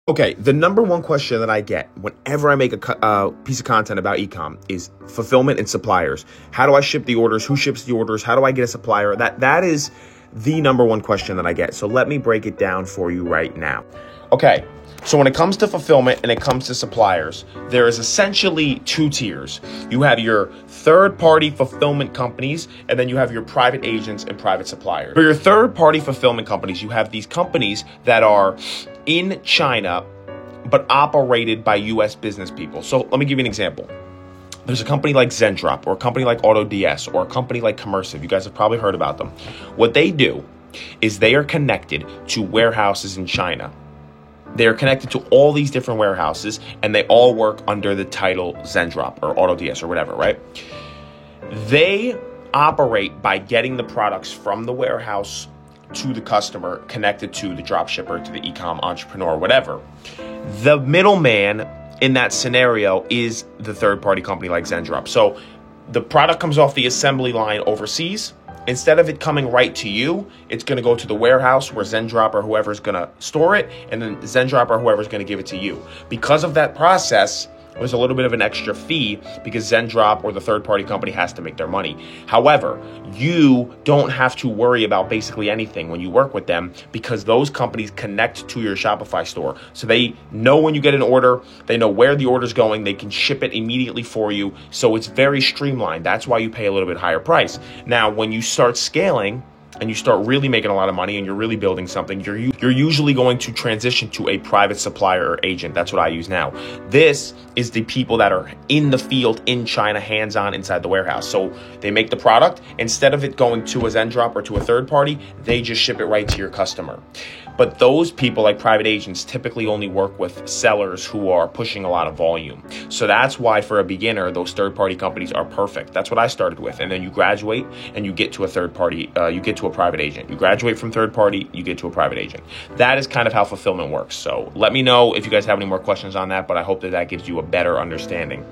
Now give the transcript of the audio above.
Okay, the number one question that I get whenever I make a piece of content about ecom is fulfillment and suppliers. How do I ship the orders? Who ships the orders? How do I get a supplier? That is the number one question that I get. So let me break it down for you right now. Okay, so when it comes to fulfillment and it comes to suppliers, there is essentially two tiers. You have your third-party fulfillment companies, and then you have your private agents and private suppliers. For your third-party fulfillment companies, you have these companies that are in China, but operated by U.S. business people. So let me give you an example. There's a company like Zendrop, or a company like AutoDS, or a company like Commercive. You guys have probably heard about them. What they do is they are connected to warehouses in China. They are connected to all these different warehouses, and they all work under the title Zendrop or AutoDS or whatever, right? They operate by getting the products from the warehouse to the customer, connected to the drop shipper, to the e-com entrepreneur, whatever. The middleman in that scenario is the third-party company like Zendrop. So the product comes off the assembly line overseas. Instead of it coming right to you, it's going to go to the warehouse where Zendrop or whoever's going to store it, and then Zendrop or whoever's going to give it to you. Because of that process, there's a little bit of an extra fee because Zendrop or the third-party company has to make their money. However, you don't have to worry about basically anything when you work with them because those companies connect to your Shopify store. So they know when you get an order, they know where the order's going, they can ship it immediately for you. So it's very streamlined. That's why you pay a little bit higher price. Now, when you start scaling, and you start really making a lot of money and you're really building something, you're usually going to transition to a private supplier or agent. That's what I use now. This is the people that are in the field in China, hands-on inside the warehouse. So they make the product. Instead of it going to a Zendrop or to a third party, they just ship it right to your customer. But those people, like private agents, typically only work with sellers who are pushing a lot of volume. So that's why for a beginner, those third-party companies are perfect. That's what I started with. And then you graduate and you get to a third party, you get to a private agent. You graduate from third party, you get to a private agent. That is kind of how fulfillment works. So let me know if you guys have any more questions on that, but I hope that gives you a better understanding.